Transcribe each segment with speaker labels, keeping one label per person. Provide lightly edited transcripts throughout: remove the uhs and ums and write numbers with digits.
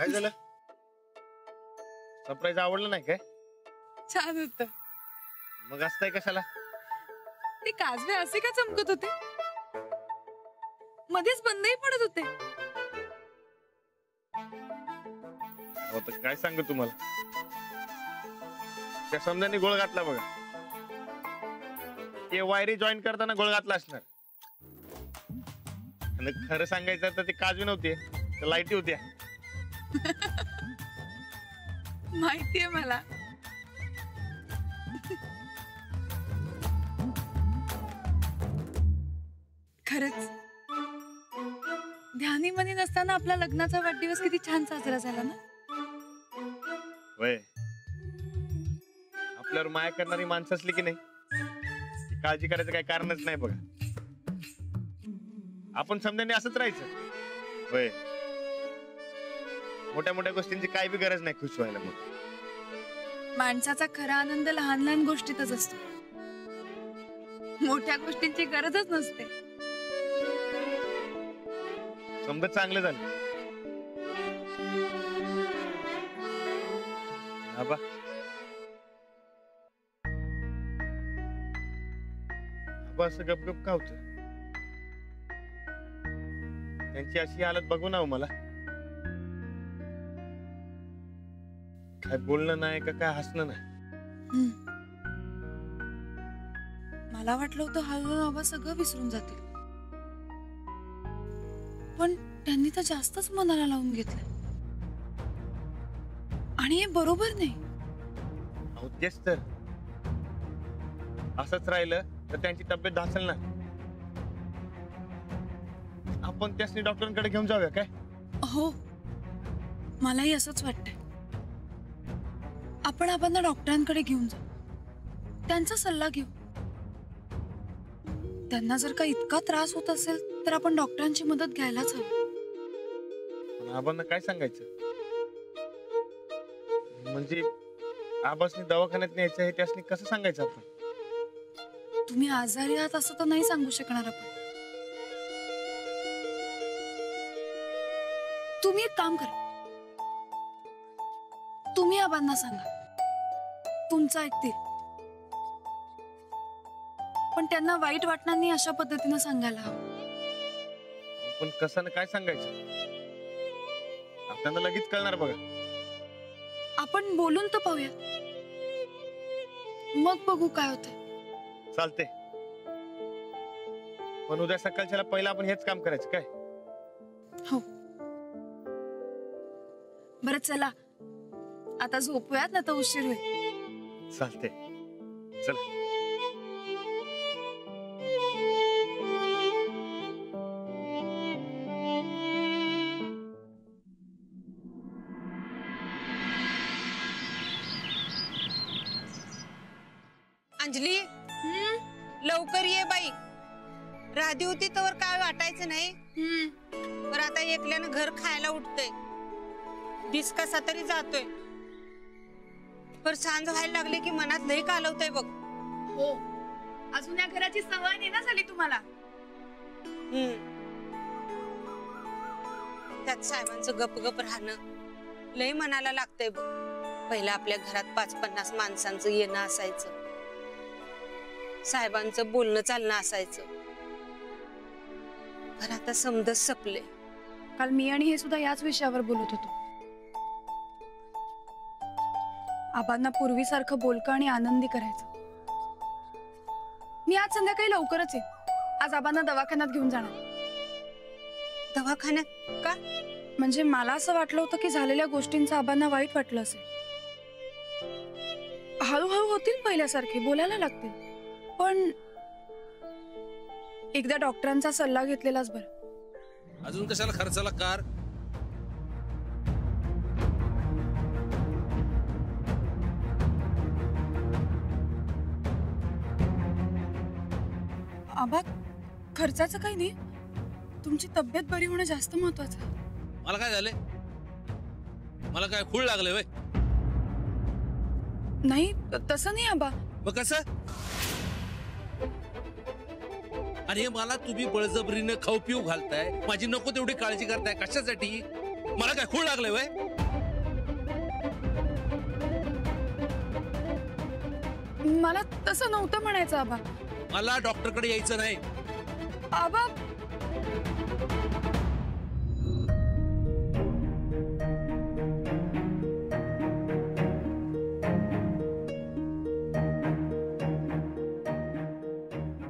Speaker 1: काय झालं? सरप्राईज आवडलं नाही काय?
Speaker 2: छान होतं.
Speaker 1: मग असतंय कशाला?
Speaker 2: ते काजवे असे का चमकत होते? मध्येच बंदही पडत होते.
Speaker 1: हो तर काय सांगू तुम्हाला, त्या समजाने गोळ घातला बघा. ते वायरी जॉईन करताना गोळ घातला असणार. आणि खरं सांगायचं तर ते काजू नव्हते, तर लाईटी होत्या.
Speaker 2: माहितीये मला. खरंच ध्यानीमनी नसताना आपला लग्नाचा वाढदिवस किती छान साजरा झाला ना.
Speaker 1: वय आपल्यावर माया करणारी माणसं असली की नाही, काळजी करायचं काही कारणच नाही बघा. आपण समजाने असंच राहायचं. वय मोठ्या मोठ्या गोष्टींची काही बी गरज नाही खुश व्हायला. मग
Speaker 2: माणसाचा खरा आनंद लहान लहान गोष्टीतच असतो. मोठ्या गोष्टींची गरजच नसते.
Speaker 1: समजा चांगलं झालं. आबा आबा असं गपगप का होतं? त्यांची अशी हालत बघू ना मला. काय बोलणं नाही का काय हसणं नाही.
Speaker 2: मला वाटलं होतं हळूहळू आबा सगळं विसरून जातील, पण त्यांनी तर जास्तच मनाला लावून घेतलं. आणि हे बरोबर नाही.
Speaker 1: अहो तेच तर, असंच राहिलं तर त्यांची तब्येत ढासळ ना. आपण त्यासनी डॉक्टरांकडे घेऊन जाऊया काय?
Speaker 2: हो, मलाही असंच वाटतंय. आपण आबांना डॉक्टरांकडे घेऊन जाऊ, त्यांचा सल्ला घेऊ. त्यांना जर का इतका त्रास होत असेल तर आपण डॉक्टरांची मदत घ्यायलाच हवी.
Speaker 1: पण आबांना काय सांगायचं? म्हणजे आबासनी दवाखान्यात न्यायचं हे त्यासनी कसं सांगायचं आपण?
Speaker 2: तुम्ही आजारी आहात असं तर नाही सांगू शकणार आपण. तुम्ही एक काम करा, तुम्ही आबांना सांगा, तुमचं ऐकतील. पण त्यांना वाईट वाटणार नाही अशा पद्धतीने सांगायला हवं.
Speaker 1: पण कसं काय सांगायचं? आपल्याला लगेच कळणार बघा.
Speaker 2: आपण बोलून तर पाहूया, मग बघू काय होतंय.
Speaker 1: चालते, पण उद्या सकाळच्याला पहिला आपण हेच काम करायचं काय?
Speaker 2: हो. बरं चला आता झोपूयात ना, तर उशीर होईल.
Speaker 1: चालते, चला.
Speaker 3: अंजली, लवकर ये बाई. राधी होती तर काय वाटायचं नाही. पण आता एकल्यानं घर खायला उठतंय, दिस कसा तरी जातोय. पर सांज व्हायला लागले की मनात लई कालवतंय बघ.
Speaker 2: हो, अजून या घराची सवय नाही ना झाली तुम्हाला.
Speaker 3: त्यात साहेबांचं गप गप राहणं लई मनाला लागतंय बघ. पहिला आपल्या घरात 50-50 माणसांचं येणं असायचं, साहेबांचं बोलणं चालणं असायचं. पण आता समजच संपले.
Speaker 2: काल मी आणि हे सुद्धा याच विषयावर बोलत होतो. आबांना पूर्वीसारखं बोलकं आणि आनंदी करायचं. मी आज संध्याकाळी लवकरच येईन. आज आबांना दवाखान्यात घेऊन जाणार.
Speaker 3: दवाखान्यात का?
Speaker 2: म्हणजे मला असं वाटलं होतं की झालेल्या गोष्टींचं आबांना वाईट वाटलं असेल. हळूहळू होतील पहिल्यासारखे, बोलायला लागतील. पण एकदा डॉक्टरांचा सल्ला घेतलेलाच बरं.
Speaker 4: अजून कशाला खर्चाला कार?
Speaker 2: आबा, खर्चाचं काही नाही, तुमची तब्येत बरी होणं जास्त महत्वाचं आहे.
Speaker 4: मला काय झाले? मला काय खूळ लागले वय?
Speaker 2: नाही तसं नाही आबा.
Speaker 4: मग कसं? आणि मला तुम्ही बळजबरीने खाऊ पिऊ घालताय, माझी नको तेवढी काळजी करताय, कशासाठी? मला काय खूळ लागले वय?
Speaker 2: मला तसं नव्हतं म्हणायचं आबा.
Speaker 4: मला डॉक्टरकडे यायचं नाही.
Speaker 2: आबा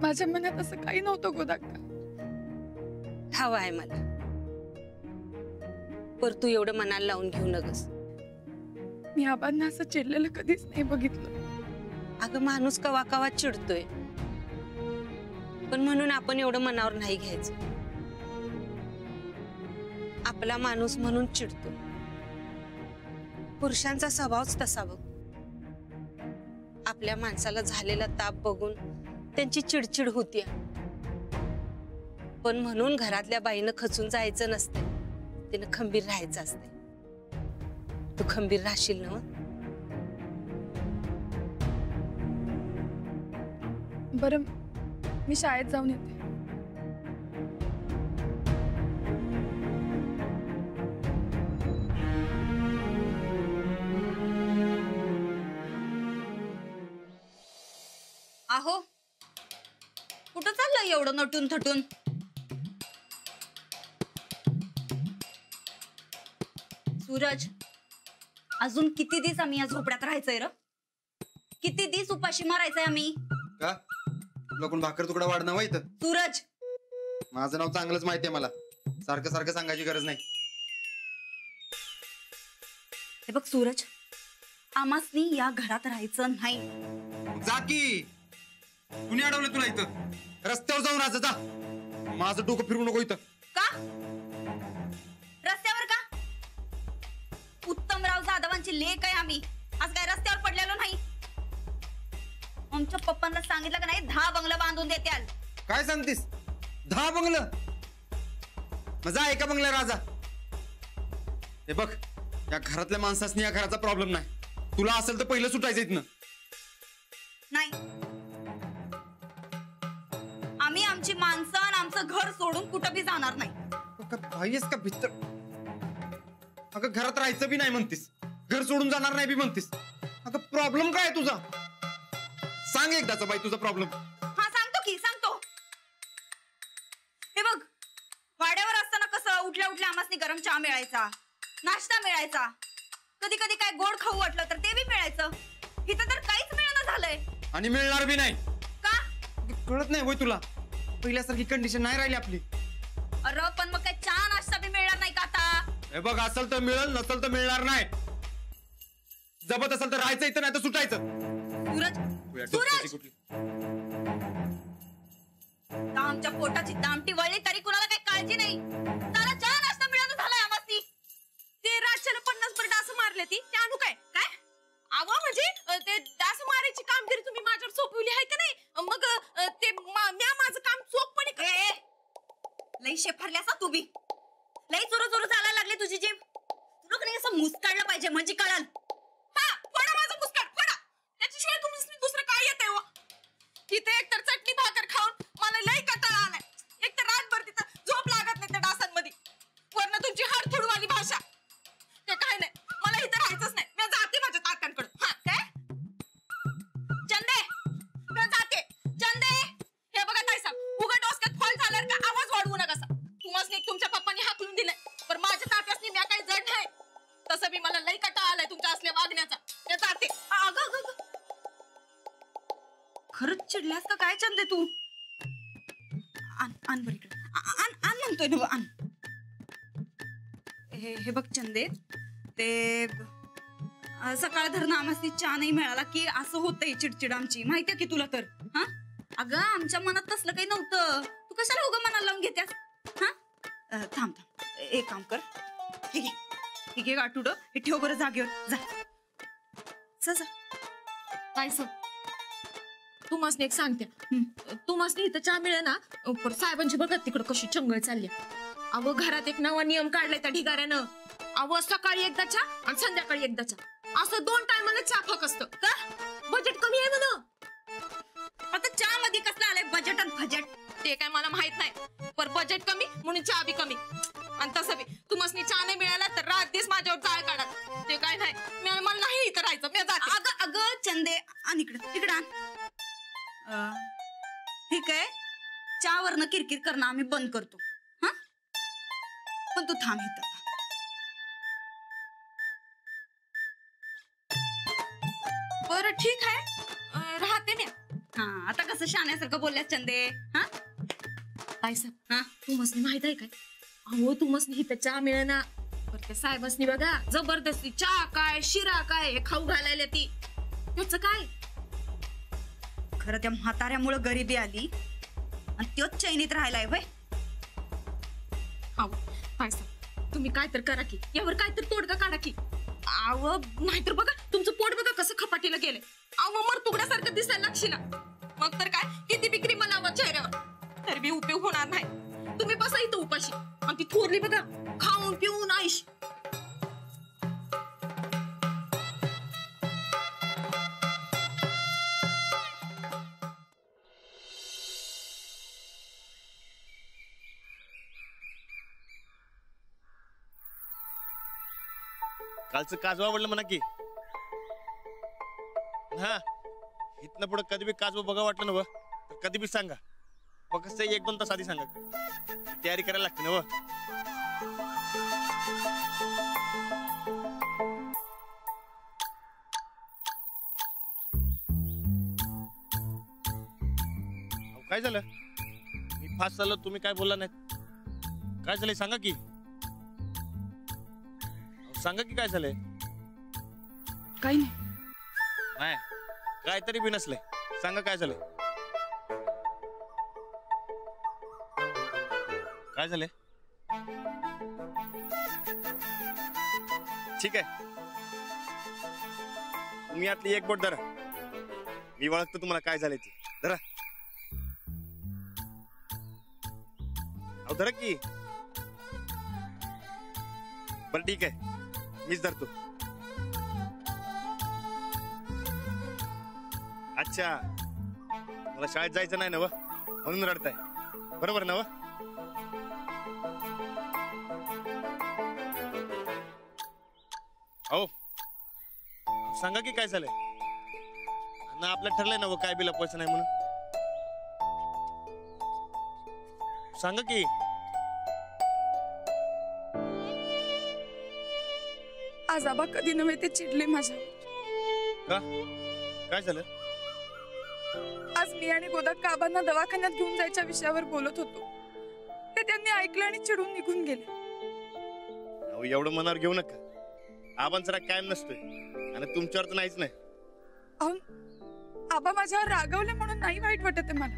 Speaker 2: माझ्या मनात असं काही नव्हतं गोदाक्का.
Speaker 3: ठाव आहे मला, पर तू एवढं मनाला लावून घेऊ नगस.
Speaker 2: मी आबांना असं चिडलेलं कधीच नाही बघितलं.
Speaker 3: अगं माणूस कवा कवा चिडतोय, पण म्हणून आपण एवढं मनावर नाही घ्यायचं. आपला माणूस म्हणून चिडतो. पुरुषांचा स्वभावच तसा बघ. आपल्या माणसाला झालेला ताप बघून त्यांची चिडचिड होतीये, पण म्हणून घरातल्या बाईनं खचून जायचं नसते, तिनं खंबीर राहायचं असते. तू खंबीर राहशील ना?
Speaker 2: बरं, मी शाळेत जाऊन येते.
Speaker 5: आहो, कुठं चाललंय एवढं नटून थटून? सूरज, अजून किती दिवस आम्ही या झोपड्यात राहायचंय र? किती दिवस उपाशी मारायचंय आम्ही?
Speaker 6: का तुला कोण भाकर तुकडा वाढणं माहित?
Speaker 5: सूरज,
Speaker 6: माझं नाव चांगलंच माहितीये मला, सारखं सारखं सांगायची गरज नाही.
Speaker 5: हे बघ सूरज, आमासनी या घरात राहायचं नाही.
Speaker 6: जा की, कुणी अडवलं तुला इथं? रस्त्यावर जाऊन राहायचं जा. माझं डोकं फिरू नको इथं.
Speaker 5: का रस्त्यावर? का उत्तमराव जाधवांची लेक आहे आम्ही, आज काय रस्त्यावर पडलेलो नाही. आमच्या पप्पांना सांगितलं का नाही, 10 बंगला बांधून देत्याल.
Speaker 6: काय सांगतीस? 10 बंगलं? मजा एका बंगल्या राजा. हे बघ, या घरातल्या माणसासनी या घराचा प्रॉब्लेम नाही. तुला असेल तर पहिलं सुटायचं इथनं.
Speaker 5: नाही, आम्ही आमची माणसं आणि आमचं घर सोडून कुठं बी जाणार नाही.
Speaker 6: भाईस का भितर? अगं घरात राहायचं बी नाही म्हणतीस, घर सोडून जाणार नाही बी म्हणतीस. अगं प्रॉब्लेम काय आहे तुझा? सांग एकदाचा बाई तुझा प्रॉब्लेम.
Speaker 5: हा सांगतो की सांगतो. हे बघ, वाड्यावर असताना कसं उठल्या उठल्या आम्हासनी गरम चहा मिळायचा, नाश्ता मिळायचा, कधी कधी काय गोड खाऊ वाटलं तर ते बी मिळायचं. इथं तर काहीच मिळणं झालंय.
Speaker 6: आणि मिळणार बी नाही.
Speaker 5: का?
Speaker 6: कळत नाही होय तुला? पहिल्यासारखी कंडिशन नाही राहिली आपली.
Speaker 5: अरे पण मग काय चहा नाश्ता बी मिळणार नाही का आता?
Speaker 6: हे बघ, असेल तर मिळेल, नसेल तर मिळणार नाही. जमत असेल तर राहायचं इथं, नाही तर सुटायचं.
Speaker 5: सूरज, आमच्या पोटाची दामटी वळली तरी कुणाला काही काळजी नाही. त्याला चहा नाश्ता मिळणं झालाय आम्हासनी.
Speaker 7: ते रातच्याला 50 डास मारले ती, ते आणू काय? काय अगं म्हणजे ते डास मारायची कामगिरी तुम्ही माझ्यावर सोपवली आहे का नाही? मग ते माझं काम चोखपणे
Speaker 5: लई शेफरल्यासा तू बी. लई चुरू चुरू चालायला लागली तुझी जीभ. तुला का नाही असं मुस्काडलं पाहिजे म्हणजे कळल.
Speaker 7: हा फोडा माझं मुस्काट, फोडा. त्याच्याशिवाय तुम्ही दुसरं काय येतंय व? इथे एकतर चटणी भाकर खाऊन मला लई कंटाळा आलाय. एकतर रातभर तिथं झोप लागत नाही त्या डासांमध्ये, वरनं तुमची हाडफुडवाली भाषा. ते काय नाही, मला इथं राहायचंच नाही. मी जाते माझ्या तात्यांकडे. हा काय चंदे, मी जाते. चंदे, हे बघा काय सांग, उगा डोसक्यात फॉल झाल्यावर का आवाज वाढवू नका. तुम्हाला तुमच्या पप्पांनी हाकलून दिलंय, पण माझ्या तात्यासनी मी काही जड नाही. तसं बी मला लई कंटाळा आलाय तुमच्या असल्या वागण्याचा. मी जाते.
Speaker 5: अगं खरंच चिडल्यास का काय चंदे तू? आण बरं इकडे. आण म्हणतोय ना, आण. हे बघ चंदे, ते सकाळ धरणं आम्हाला चहा नाही मिळाला की असं होतंय चिडचिड आमची, माहितीये की तुला तर. हा अगं आमच्या मनात तसलं काही नव्हतं. तू कशाला उगा मनाला लावून घेत्यास? हा थांब, एक काम कर, हे घे गाठुड, हे ठेव बरं जागेवर. जा.
Speaker 7: काय सर, तुम्हाला एक सांगते, तुम्हाला इथं चहा मिळे ना, पण साहेबांची बघा तिकडं कशी चंगळ चालली. अहो घरात एक नवा नियम काढलाय त्या ढिगाऱ्यानं. अहो सकाळी एकदा चहा आणि संध्याकाळी एकदा चहा, असं 2 टायमाला चहा फक असतं. का बजेट कमी आहे म्हणा.
Speaker 5: आता चहा मध्ये कसलं आलंय बजेट आणि फजेट?
Speaker 7: ते काय मला माहित नाही, पण बजेट कमी म्हणून चहा बी कमी. आणि तसं बी तुम्हाला चहा नाही मिळाला तर रात दिवस माझ्यावर जाळ काढा. ते काय नाही, मला नाही इथं राहायचं. मी जाते.
Speaker 5: अगं चंदे, आण इकडं आण. चहावरनं किरकिर करणं आम्ही बंद करतो. हा पण तू थांब इथं.
Speaker 7: बरं ठीक आहे, राहते मी.
Speaker 5: हा आता कसं शाण्यासारखं बोलल्यास चंदे. हा
Speaker 7: बाईसाहेब,
Speaker 5: हा
Speaker 7: तुम्हाला माहित आहे काय? अहो तुम्हाला इथं चहा मिळेना. बरं त्या साहेबांनी बघा जबरदस्ती चहा काय शिरा काय हे खाऊ घालायला ती. त्याचं काय?
Speaker 5: खरं त्या म्हाताऱ्यामुळे गरिबी आली आणि त्योच चैनीत राहिलाय व्हय.
Speaker 7: अहो बाईसाहेब, तुम्ही काय तर करा की, यावर काय तर तोडगा काढा की. अहो नाहीतर बघा तुमचं पोट बघा कसं खपाटीला गेलंय. अहो मर तुकड्यासारखं दिसायला लागशील. मग तर काय किती बिक्री मला लावा चेहऱ्यावर तरी बी उपयोग होणार नाही. तुम्ही बसा इथं उपाशी आणि ती थोरली बघा खाऊन पिऊन आईश.
Speaker 1: कालचं काजवा आवडलं म्हणा की. हा इथनं पुढे कधी बी काजवा बघा वाटलं ना व तर कधी बी सांगा. मग कसं 1-2 तास आधी सांगा. तयारी करायला लागते ना व. काय झालं? मी फास्ट चाललो, तुम्ही काय बोलला नाही. काय झालंय सांगा की. सांगा की काय झालंय.
Speaker 2: काही नाही.
Speaker 1: नाही काहीतरी बी नसलंय. सांगा काय झालंय. काय झालंय? ठीक आहे, तुम्ही यातली एक बोट धरा. मी ओळखतो तुम्हाला काय झालंय ते. धरा. अहो धरा की. बरं ठीक आहे, मीच धरतो. अच्छा, मला शाळेत जायचं नाही ना व म्हणून रडताय. बरोबर ना व. हो सांगा की काय झालंय. ना आपलं ठरलंय ना व काय बिला पैसा नाही म्हणून. सांगा की.
Speaker 2: आज आबा कधी नव्हे ते चिडले माझ्यावर.
Speaker 1: का काय झालं?
Speaker 2: आज मी आणि गोदा काबांना दवाखान्यात घेऊन जायच्या विषयावर बोलत होतो. ते त्यांनी ऐकलं आणि चिडून निघून गेले.
Speaker 1: अहो एवढं मनावर घेऊ नका. आबांचा राग कायम नसतोय आणि तुमच्यावर तर नाहीच नाही.
Speaker 2: अहो आबा माझ्यावर रागवले म्हणून नाही वाईट वाटत आहे मला.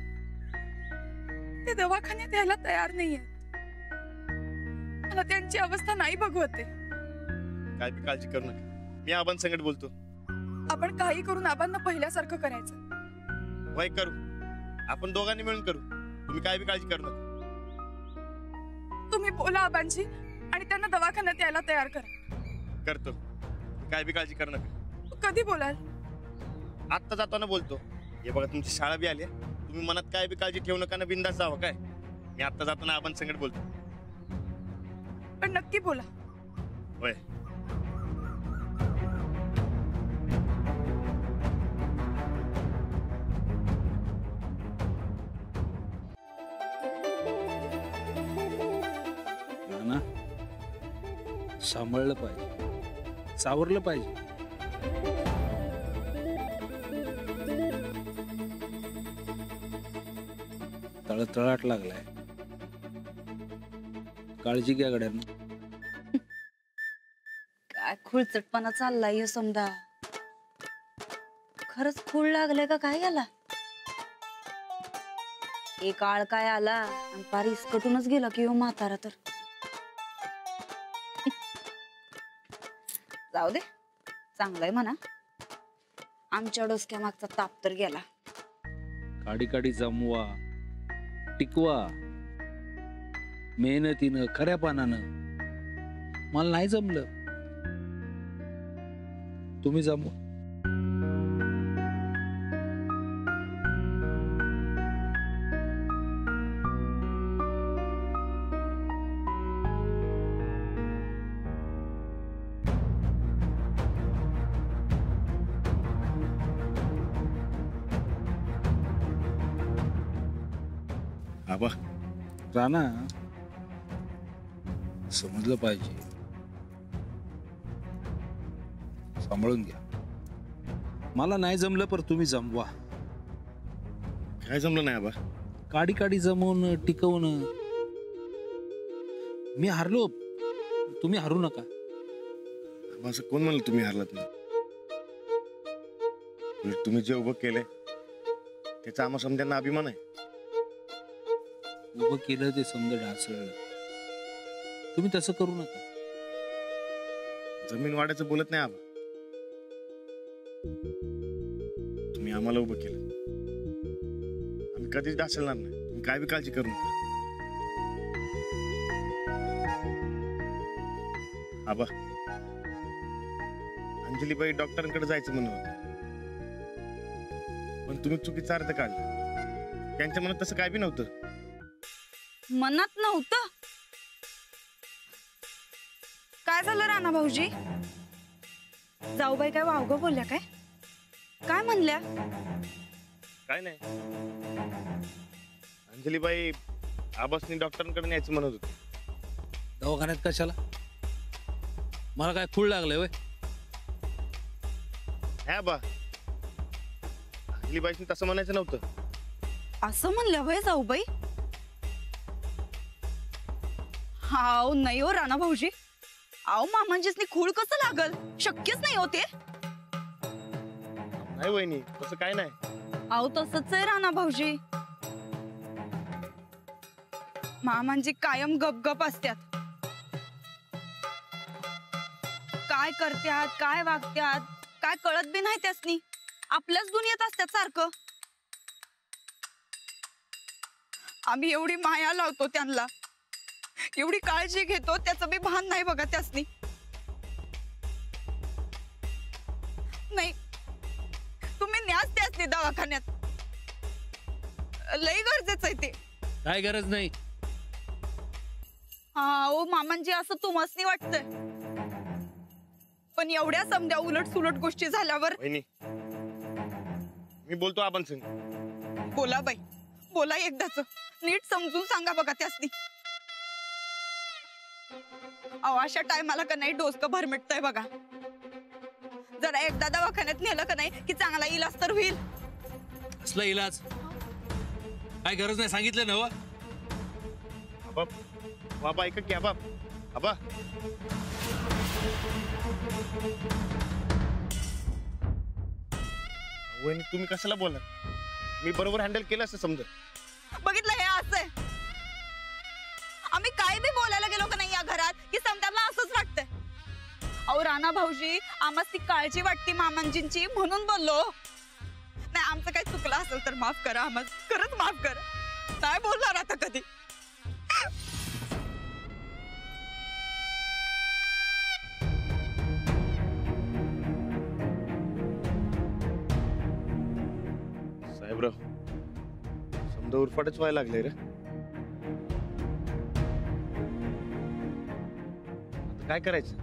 Speaker 2: ते दवाखान्यात यायला तयार नाहीये. मला त्यांची अवस्था नाही बघवते.
Speaker 1: काय बी काळजी करू नका. मी आबांसंगत बोलतो.
Speaker 2: आपण काही करून आबांना पहिल्यासारखं करायचं.
Speaker 1: वय करू. आपण दोघांनी मिळून करू. तुम्ही काय बी काळजी करू नका.
Speaker 2: तुम्ही बोला आबांशी आणि त्यांना दवाखान्यात यायला तयार करा.
Speaker 1: करतो. काय बी काळजी करू नका.
Speaker 2: कधी बोलाल?
Speaker 1: आत्ता जाताना बोलतो. हे बघा तुमची शाळा बी आली. तुम्ही मनात काय बी काळजी ठेवू नका ना. बिंदास जावं काय. मी आत्ता जाताना आबांसंगत बोलतो.
Speaker 2: पण नक्की बोला.
Speaker 1: होय.
Speaker 4: ना सांभाळलं पाहिजे, सावरलं पाहिजे. तळतळाट लागलाय. काळजी घ्या गड्यांना.
Speaker 5: काय खुळचटपणा चाललाय समजा. खरंच खूळ लागले का काय याला? एक आळ काय आला आणि पार इसकटूनच गेला की हो म्हातारा तर. जाऊ दे, चांगलंय म्हणा. आमच्या डोसक्या मागचा ताप तर गेला.
Speaker 4: काडी काडी जमवा, टिकवा मेहनतीनं, खऱ्या पानानं. मला नाही जमलं, तुम्ही जमवा.
Speaker 1: आबा
Speaker 4: राणा समजलं पाहिजे, सांभाळून घ्या. मला नाही जमलं पर तुम्ही जमवा.
Speaker 1: काय जमलं नाही आबा?
Speaker 4: काडी काडी जमवून टिकवून. मी हारलो, तुम्ही हारू नका.
Speaker 1: आबा असं कोण म्हणलं तुम्ही हारलात नाही? उलट तुम्ही जे उभं केलंय त्याचा आम्हा समजांना अभिमान आहे.
Speaker 4: उभं केलं ते समजा ढासळलं. तुम्ही तसं करू नका.
Speaker 1: जमीन वाढायचं बोलत नाही आबा. तुम्ही आम्हाला उभं केलं, आम्ही कधीच ढासळणार नाही. तुम्ही काय बी काळजी करू नका. आबा अंजलीबाई डॉक्टरांकडे जायचं म्हणत होते, पण तुम्ही चुकीचा अर्थ काढला. त्यांच्या मनात तसं काय बी नव्हतं.
Speaker 5: मनात नव्हतं? काय झालं राणा भाऊजी? जाऊबाई काय वावगं बोलल्या काय? काय म्हणल्या?
Speaker 1: काय नाही, अंजलीबाई आबासनी डॉक्टरांकडे न्यायचं म्हणत होते.
Speaker 4: दवाखान्यात कशाला? मला काय खूळ लागलंय वय?
Speaker 1: हा बा, अंजलीबाईनी तसं म्हणायचं नव्हतं.
Speaker 5: असं म्हणल्या वय जाऊबाई? हाव नाही हो राणा भाऊजी. आव मामांजीसनी खूळ कसं लागल? शक्यच नाही होते.
Speaker 1: नाही वहिनी, तसं काय नाही.
Speaker 5: आव तसंच आहे राणा भाऊजी. मामांजी कायम गपगप असतात. काय करत्यात, काय वागत्यात, काय कळत बी नाही त्यासनी. आपल्याच दुनियेत असतात सारखं. आम्ही एवढी माया लावतो त्यांना, एवढी काळजी घेतो, त्याचं बी भान नाही बघा त्यासनी. नाही, तुम्ही न्याच त्यासनी दवाखान्यात. लई गरजेचं आहे ते.
Speaker 4: काय गरज नाही.
Speaker 5: हा ओ मामांजी, असं तुम्हासनी वाटतंय, पण एवढ्या समध्या उलट सुलट गोष्टी झाल्यावर.
Speaker 1: वहिनी मी बोलतो आपण संग.
Speaker 5: बोला बाई, बोला एकदाच. नीट समजून सांगा बघा त्यासनी. अहो अशा टायमाला का नाही डोसकं भरमिटतंय बघा. जरा एकदा दवाखान्यात नेलं का नाही की चांगला इलाज तर होईल.
Speaker 4: असला इलाज काय गरज नाही सांगितलं ना.
Speaker 1: आबा बाबा ऐका की. आबा आबा वहिनी तुम्ही कशाला बोला? मी बरोबर हँडल केलं असं समजा.
Speaker 5: बघितलं, हे असं आहे. आम्ही काय बी बोलायला गेलो का नाही या घरात की समजायला असंच वाटतंय. अहो राणा भाऊजी, आम्हाला ती काळजी वाटते मामांजींची म्हणून बोललो. नाही, आमचं काही चुकलं असेल तर माफ करा आम्हाला. खरंच माफ करा. नाही बोलणार आता कधी.
Speaker 1: साहेबराव समजा उरफाटच व्हायला लागले रे. आता काय करायचं?